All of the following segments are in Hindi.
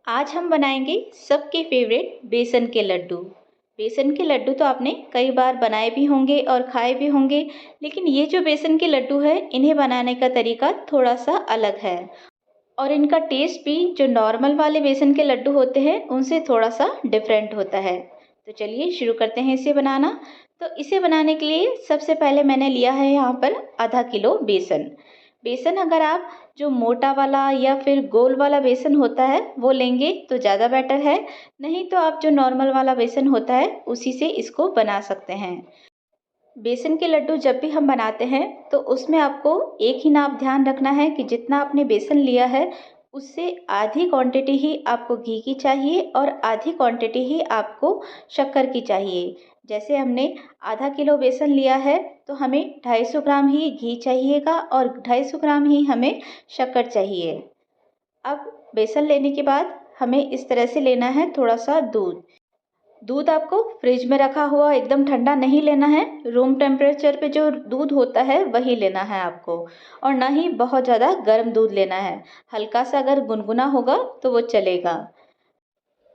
आज हम बनाएंगे सबके फेवरेट बेसन के लड्डू। बेसन के लड्डू तो आपने कई बार बनाए भी होंगे और खाए भी होंगे, लेकिन ये जो बेसन के लड्डू है इन्हें बनाने का तरीका थोड़ा सा अलग है और इनका टेस्ट भी जो नॉर्मल वाले बेसन के लड्डू होते हैं उनसे थोड़ा सा डिफरेंट होता है। तो चलिए शुरू करते हैं इसे बनाना। तो इसे बनाने के लिए सबसे पहले मैंने लिया है यहाँ पर आधा किलो बेसन। बेसन अगर आप जो मोटा वाला या फिर गोल वाला बेसन होता है वो लेंगे तो ज़्यादा बेटर है, नहीं तो आप जो नॉर्मल वाला बेसन होता है उसी से इसको बना सकते हैं। बेसन के लड्डू जब भी हम बनाते हैं तो उसमें आपको एक ही नाप ध्यान रखना है कि जितना आपने बेसन लिया है उससे आधी क्वांटिटी ही आपको घी की चाहिए और आधी क्वांटिटी ही आपको शक्कर की चाहिए। जैसे हमने आधा किलो बेसन लिया है तो हमें 250 ग्राम ही घी चाहिएगा और 250 ग्राम ही हमें शक्कर चाहिए। अब बेसन लेने के बाद हमें इस तरह से लेना है थोड़ा सा दूध। दूध आपको फ्रिज में रखा हुआ एकदम ठंडा नहीं लेना है, रूम टेम्परेचर पे जो दूध होता है वही लेना है आपको। और ना ही बहुत ज़्यादा गर्म दूध लेना है, हल्का सा अगर गुनगुना होगा तो वो चलेगा।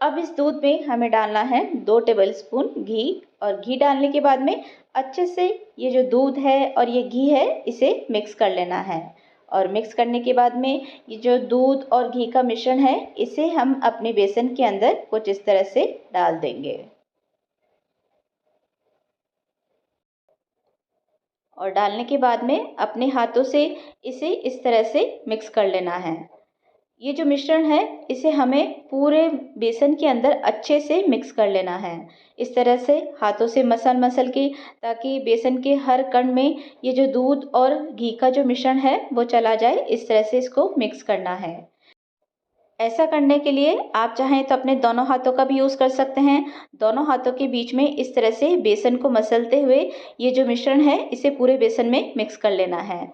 अब इस दूध में हमें डालना है 2 टेबलस्पून घी और घी डालने के बाद में अच्छे से ये जो दूध है और ये घी है इसे मिक्स कर लेना है। और मिक्स करने के बाद में ये जो दूध और घी का मिश्रण है इसे हम अपने बेसन के अंदर कुछ इस तरह से डाल देंगे और डालने के बाद में अपने हाथों से इसे इस तरह से मिक्स कर लेना है। ये जो मिश्रण है इसे हमें पूरे बेसन के अंदर अच्छे से मिक्स कर लेना है। इस तरह से हाथों से मसल मसल के, ताकि बेसन के हर कण में ये जो दूध और घी का जो मिश्रण है वो चला जाए, इस तरह से इसको मिक्स करना है। ऐसा करने के लिए आप चाहें तो अपने दोनों हाथों का भी यूज़ कर सकते हैं। दोनों हाथों के बीच में इस तरह से बेसन को मसलते हुए ये जो मिश्रण है इसे पूरे बेसन में मिक्स कर लेना है।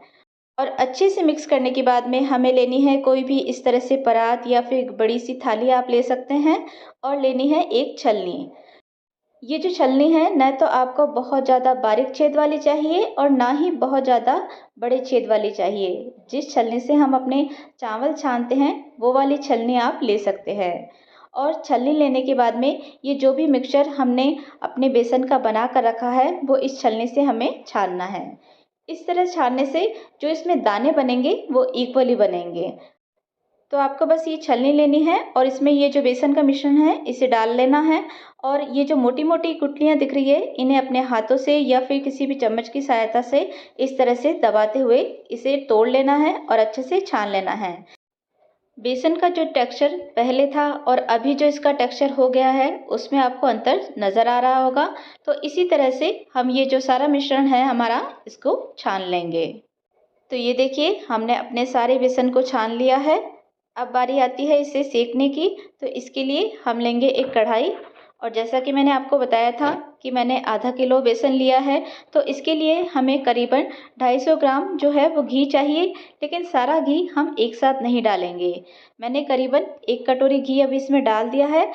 और अच्छे से मिक्स करने के बाद में हमें लेनी है कोई भी इस तरह से परात या फिर बड़ी सी थाली आप ले सकते हैं और लेनी है एक छलनी। ये जो छलनी है न तो आपको बहुत ज़्यादा बारीक छेद वाली चाहिए और ना ही बहुत ज़्यादा बड़े छेद वाली चाहिए। जिस छलनी से हम अपने चावल छानते हैं वो वाली छलनी आप ले सकते हैं। और छलनी लेने के बाद में ये जो भी मिक्सचर हमने अपने बेसन का बना कर रखा है वो इस छलनी से हमें छानना है। इस तरह छानने से जो इसमें दाने बनेंगे वो इक्वली बनेंगे। तो आपको बस ये छलनी लेनी है और इसमें ये जो बेसन का मिश्रण है इसे डाल लेना है। और ये जो मोटी मोटी गुठलियाँ दिख रही है इन्हें अपने हाथों से या फिर किसी भी चम्मच की सहायता से इस तरह से दबाते हुए इसे तोड़ लेना है और अच्छे से छान लेना है। बेसन का जो टेक्सचर पहले था और अभी जो इसका टेक्सचर हो गया है उसमें आपको अंतर नज़र आ रहा होगा। तो इसी तरह से हम ये जो सारा मिश्रण है हमारा इसको छान लेंगे। तो ये देखिए हमने अपने सारे बेसन को छान लिया है। अब बारी आती है इसे सेकने की। तो इसके लिए हम लेंगे एक कढ़ाई और जैसा कि मैंने आपको बताया था कि मैंने आधा किलो बेसन लिया है, तो इसके लिए हमें करीबन 250 ग्राम जो है वो घी चाहिए। लेकिन सारा घी हम एक साथ नहीं डालेंगे। मैंने करीबन 1 कटोरी घी अभी इसमें डाल दिया है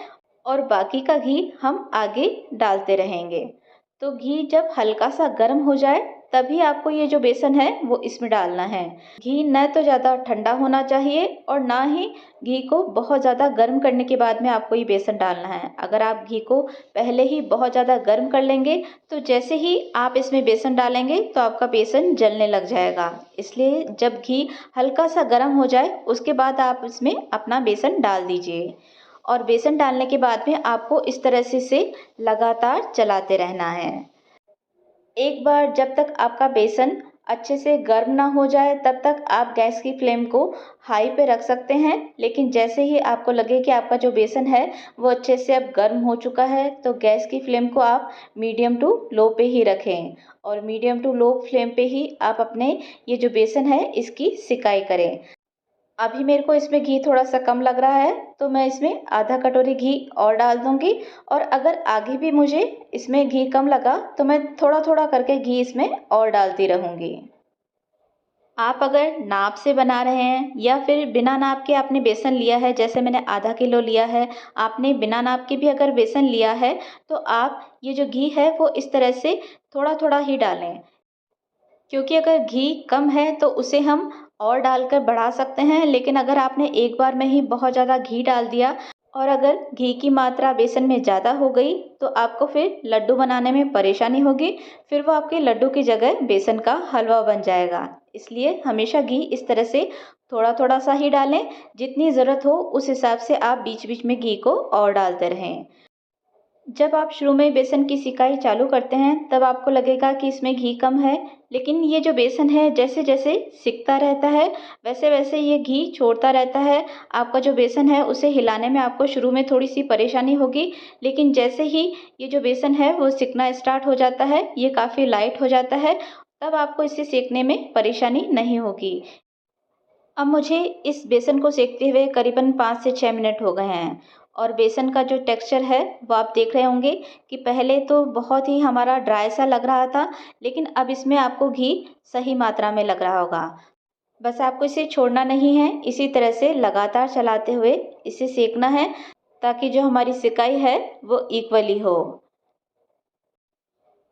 और बाकी का घी हम आगे डालते रहेंगे। तो घी जब हल्का सा गर्म हो जाए तभी आपको ये जो बेसन है वो इसमें डालना है। घी न तो ज़्यादा ठंडा होना चाहिए और ना ही घी को बहुत ज़्यादा गर्म करने के बाद में आपको ये बेसन डालना है। अगर आप घी को पहले ही बहुत ज़्यादा गर्म कर लेंगे तो जैसे ही आप इसमें बेसन डालेंगे तो आपका बेसन जलने लग जाएगा। इसलिए जब घी हल्का सा गर्म हो जाए उसके बाद आप इसमें अपना बेसन डाल दीजिए। और बेसन डालने के बाद में आपको इस तरह से इसे लगातार चलाते रहना है। एक बार जब तक आपका बेसन अच्छे से गर्म ना हो जाए तब तक आप गैस की फ्लेम को हाई पे रख सकते हैं। लेकिन जैसे ही आपको लगे कि आपका जो बेसन है वो अच्छे से अब गर्म हो चुका है तो गैस की फ्लेम को आप मीडियम टू लो पे ही रखें। और मीडियम टू लो फ्लेम पे ही आप अपने ये जो बेसन है इसकी सिकाई करें। अभी मेरे को इसमें घी थोड़ा सा कम लग रहा है तो मैं इसमें आधा कटोरी घी और डाल दूंगी। और अगर आगे भी मुझे इसमें घी कम लगा तो मैं थोड़ा थोड़ा करके घी इसमें और डालती रहूँगी। आप अगर नाप से बना रहे हैं या फिर बिना नाप के आपने बेसन लिया है, जैसे मैंने आधा किलो लिया है, आपने बिना नाप के भी अगर बेसन लिया है तो आप ये जो घी है वो इस तरह से थोड़ा थोड़ा ही डालें। क्योंकि अगर घी कम है तो उसे हम और डालकर बढ़ा सकते हैं, लेकिन अगर आपने एक बार में ही बहुत ज़्यादा घी डाल दिया और अगर घी की मात्रा बेसन में ज़्यादा हो गई तो आपको फिर लड्डू बनाने में परेशानी होगी। फिर वो आपके लड्डू की जगह बेसन का हलवा बन जाएगा। इसलिए हमेशा घी इस तरह से थोड़ा थोड़ा सा ही डालें। जितनी ज़रूरत हो उस हिसाब से आप बीच बीच में घी को और डालते रहें। जब आप शुरू में बेसन की सिकाई चालू करते हैं तब आपको लगेगा कि इसमें घी कम है, लेकिन ये जो बेसन है जैसे जैसे सिकता रहता है वैसे वैसे ये घी छोड़ता रहता है। आपका जो बेसन है उसे हिलाने में आपको शुरू में थोड़ी सी परेशानी होगी, लेकिन जैसे ही ये जो बेसन है वो सिकना स्टार्ट हो जाता है, ये काफ़ी लाइट हो जाता है, तब आपको इसे सेकने में परेशानी नहीं होगी। अब मुझे इस बेसन को सेकते हुए करीबन 5 से 6 मिनट हो गए हैं और बेसन का जो टेक्सचर है वो आप देख रहे होंगे कि पहले तो बहुत ही हमारा ड्राई सा लग रहा था, लेकिन अब इसमें आपको घी सही मात्रा में लग रहा होगा। बस आपको इसे छोड़ना नहीं है, इसी तरह से लगातार चलाते हुए इसे सेकना है ताकि जो हमारी सिकाई है वो इक्वली हो।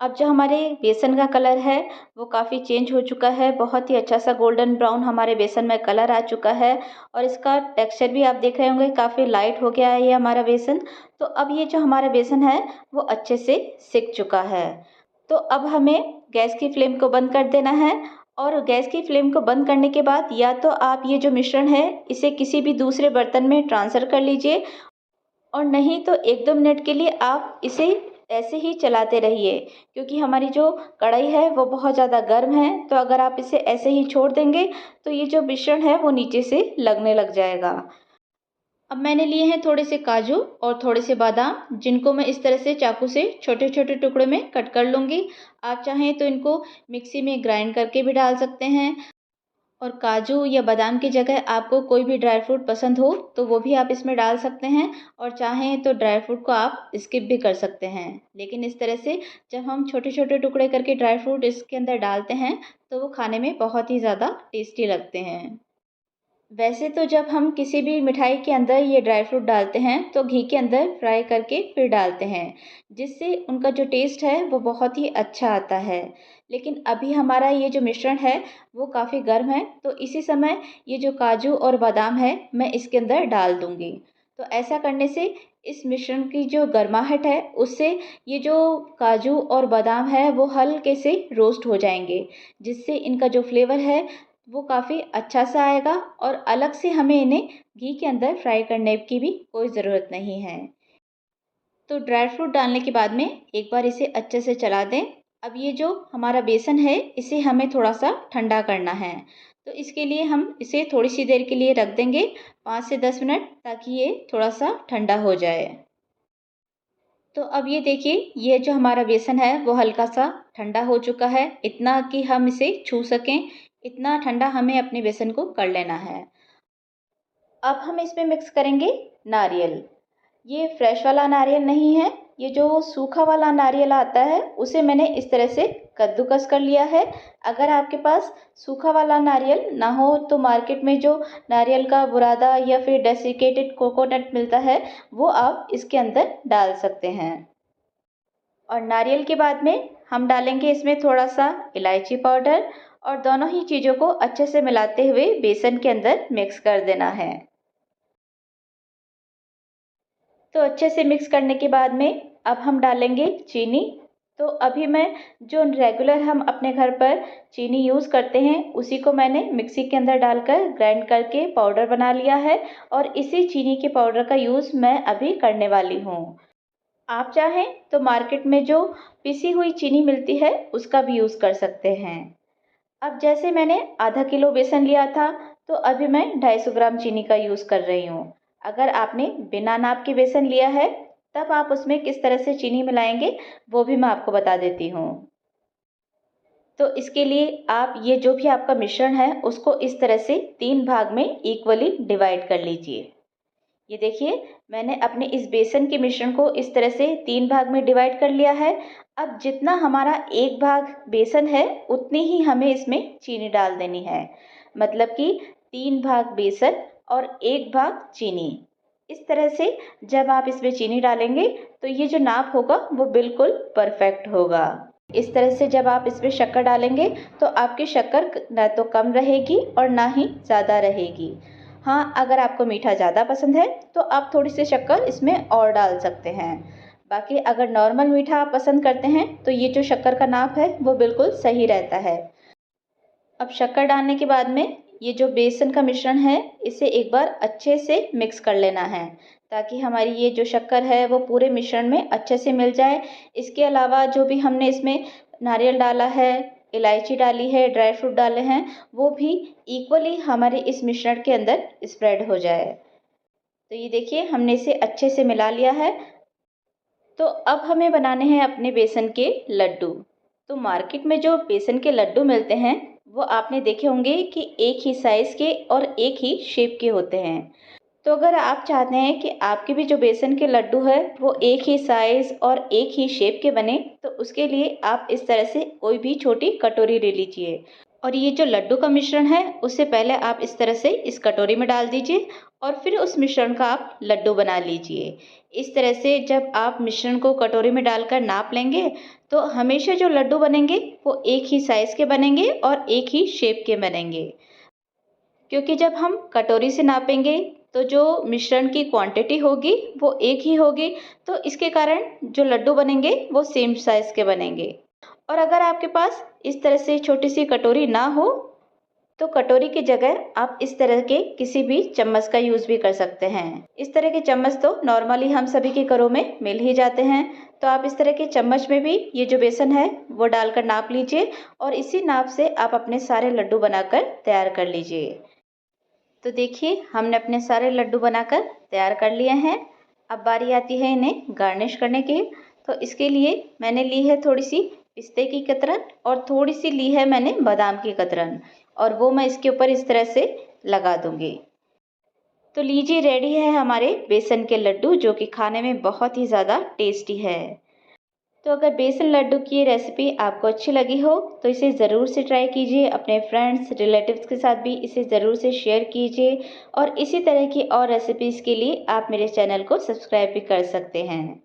अब जो हमारे बेसन का कलर है वो काफ़ी चेंज हो चुका है, बहुत ही अच्छा सा गोल्डन ब्राउन हमारे बेसन में कलर आ चुका है और इसका टेक्सचर भी आप देख रहे होंगे काफ़ी लाइट हो गया है ये हमारा बेसन। तो अब ये जो हमारा बेसन है वो अच्छे से सिक चुका है। तो अब हमें गैस की फ्लेम को बंद कर देना है और गैस की फ्लेम को बंद करने के बाद या तो आप ये जो मिश्रण है इसे किसी भी दूसरे बर्तन में ट्रांसफ़र कर लीजिए और नहीं तो 1-2 मिनट के लिए आप इसे ऐसे ही चलाते रहिए, क्योंकि हमारी जो कढ़ाई है वो बहुत ज़्यादा गर्म है, तो अगर आप इसे ऐसे ही छोड़ देंगे तो ये जो मिश्रण है वो नीचे से लगने लग जाएगा। अब मैंने लिए हैं थोड़े से काजू और थोड़े से बादाम, जिनको मैं इस तरह से चाकू से छोटे छोटे टुकड़े में कट कर लूँगी। आप चाहें तो इनको मिक्सी में ग्राइंड करके भी डाल सकते हैं और काजू या बादाम की जगह आपको कोई भी ड्राई फ्रूट पसंद हो तो वो भी आप इसमें डाल सकते हैं और चाहें तो ड्राई फ्रूट को आप स्किप भी कर सकते हैं। लेकिन इस तरह से जब हम छोटे छोटे टुकड़े करके ड्राई फ्रूट इसके अंदर डालते हैं तो वो खाने में बहुत ही ज़्यादा टेस्टी लगते हैं। वैसे तो जब हम किसी भी मिठाई के अंदर ये ड्राई फ्रूट डालते हैं तो घी के अंदर फ्राई करके फिर डालते हैं, जिससे उनका जो टेस्ट है वो बहुत ही अच्छा आता है। लेकिन अभी हमारा ये जो मिश्रण है वो काफ़ी गर्म है, तो इसी समय ये जो काजू और बादाम है मैं इसके अंदर डाल दूँगी। तो ऐसा करने से इस मिश्रण की जो गर्माहट है उससे ये जो काजू और बादाम है वो हल्के से रोस्ट हो जाएंगे, जिससे इनका जो फ्लेवर है वो काफ़ी अच्छा सा आएगा और अलग से हमें इन्हें घी के अंदर फ्राई करने की भी कोई ज़रूरत नहीं है। तो ड्राई फ्रूट डालने के बाद में एक बार इसे अच्छे से चला दें। अब ये जो हमारा बेसन है इसे हमें थोड़ा सा ठंडा करना है, तो इसके लिए हम इसे थोड़ी सी देर के लिए रख देंगे, 5 से 10 मिनट, ताकि ये थोड़ा सा ठंडा हो जाए। तो अब ये देखिए ये जो हमारा बेसन है वो हल्का सा ठंडा हो चुका है, इतना कि हम इसे छू सकें, इतना ठंडा हमें अपने बेसन को कर लेना है। अब हम इसमें मिक्स करेंगे नारियल। ये फ्रेश वाला नारियल नहीं है, ये जो सूखा वाला नारियल आता है उसे मैंने इस तरह से कद्दूकस कर लिया है। अगर आपके पास सूखा वाला नारियल ना हो तो मार्केट में जो नारियल का बुरादा या फिर डेसिकेटेड कोकोनट मिलता है वो आप इसके अंदर डाल सकते हैं। और नारियल के बाद में हम डालेंगे इसमें थोड़ा सा इलायची पाउडर और दोनों ही चीज़ों को अच्छे से मिलाते हुए बेसन के अंदर मिक्स कर देना है। तो अच्छे से मिक्स करने के बाद में अब हम डालेंगे चीनी। तो अभी मैं जो रेगुलर हम अपने घर पर चीनी यूज़ करते हैं उसी को मैंने मिक्सी के अंदर डालकर ग्राइंड करके पाउडर बना लिया है और इसी चीनी के पाउडर का यूज़ मैं अभी करने वाली हूँ। आप चाहें तो मार्केट में जो पिसी हुई चीनी मिलती है उसका भी यूज़ कर सकते हैं। अब जैसे मैंने आधा किलो बेसन लिया था तो अभी मैं 250 ग्राम चीनी का यूज़ कर रही हूँ। अगर आपने बिना नाप के बेसन लिया है तब आप उसमें किस तरह से चीनी मिलाएंगे वो भी मैं आपको बता देती हूँ। तो इसके लिए आप ये जो भी आपका मिश्रण है उसको इस तरह से 3 भाग में इक्वली डिवाइड कर लीजिए। ये देखिए मैंने अपने इस बेसन के मिश्रण को इस तरह से 3 भाग में डिवाइड कर लिया है। अब जितना हमारा एक भाग बेसन है उतनी ही हमें इसमें चीनी डाल देनी है, मतलब कि 3 भाग बेसन और 1 भाग चीनी। इस तरह से जब आप इसमें चीनी डालेंगे तो ये जो नाप होगा वो बिल्कुल परफेक्ट होगा। इस तरह से जब आप इसमें शक्कर डालेंगे तो आपकी शक्कर ना तो कम रहेगी और ना ही ज़्यादा रहेगी। हाँ, अगर आपको मीठा ज़्यादा पसंद है तो आप थोड़ी सी शक्कर इसमें और डाल सकते हैं। बाकी अगर नॉर्मल मीठा आप पसंद करते हैं तो ये जो शक्कर का नाप है वो बिल्कुल सही रहता है। अब शक्कर डालने के बाद में ये जो बेसन का मिश्रण है इसे एक बार अच्छे से मिक्स कर लेना है, ताकि हमारी ये जो शक्कर है वो पूरे मिश्रण में अच्छे से मिल जाए। इसके अलावा जो भी हमने इसमें नारियल डाला है, इलायची डाली है, ड्राई फ्रूट डाले हैं, वो भी इक्वली हमारे इस मिश्रण के अंदर स्प्रेड हो जाए। तो ये देखिए हमने इसे अच्छे से मिला लिया है। तो अब हमें बनाने हैं अपने बेसन के लड्डू। तो मार्केट में जो बेसन के लड्डू मिलते हैं वो आपने देखे होंगे कि एक ही साइज़ के और एक ही शेप के होते हैं। तो अगर आप चाहते हैं कि आपके भी जो बेसन के लड्डू है वो एक ही साइज़ और एक ही शेप के बने, तो उसके लिए आप इस तरह से कोई भी छोटी कटोरी ले लीजिए और ये जो लड्डू का मिश्रण है उससे पहले आप इस तरह से इस कटोरी में डाल दीजिए और फिर उस मिश्रण का आप लड्डू बना लीजिए। इस तरह से जब आप मिश्रण को कटोरी में डालकर नाप लेंगे तो हमेशा जो लड्डू बनेंगे वो एक ही साइज़ के बनेंगे और एक ही शेप के बनेंगे। क्योंकि जब हम कटोरी से नापेंगे तो जो मिश्रण की क्वांटिटी होगी वो एक ही होगी, तो इसके कारण जो लड्डू बनेंगे वो सेम साइज़ के बनेंगे। और अगर आपके पास इस तरह से छोटी सी कटोरी ना हो तो कटोरी की जगह आप इस तरह के किसी भी चम्मच का यूज़ भी कर सकते हैं। इस तरह के चम्मच तो नॉर्मली हम सभी के घरों में मिल ही जाते हैं, तो आप इस तरह के चम्मच में भी ये जो बेसन है वो डालकर नाप लीजिए और इसी नाप से आप अपने सारे लड्डू बनाकर तैयार कर लीजिए। तो देखिए हमने अपने सारे लड्डू बनाकर तैयार कर लिए हैं। अब बारी आती है इन्हें गार्निश करने की। तो इसके लिए मैंने ली है थोड़ी सी पिस्ते की कतरन और थोड़ी सी ली है मैंने बादाम की कतरन, और वो मैं इसके ऊपर इस तरह से लगा दूंगी। तो लीजिए रेडी है हमारे बेसन के लड्डू, जो कि खाने में बहुत ही ज़्यादा टेस्टी है। तो अगर बेसन लड्डू की ये रेसिपी आपको अच्छी लगी हो तो इसे ज़रूर से ट्राई कीजिए। अपने फ्रेंड्स रिलेटिव्स के साथ भी इसे ज़रूर से शेयर कीजिए और इसी तरह की और रेसिपीज़ के लिए आप मेरे चैनल को सब्सक्राइब भी कर सकते हैं।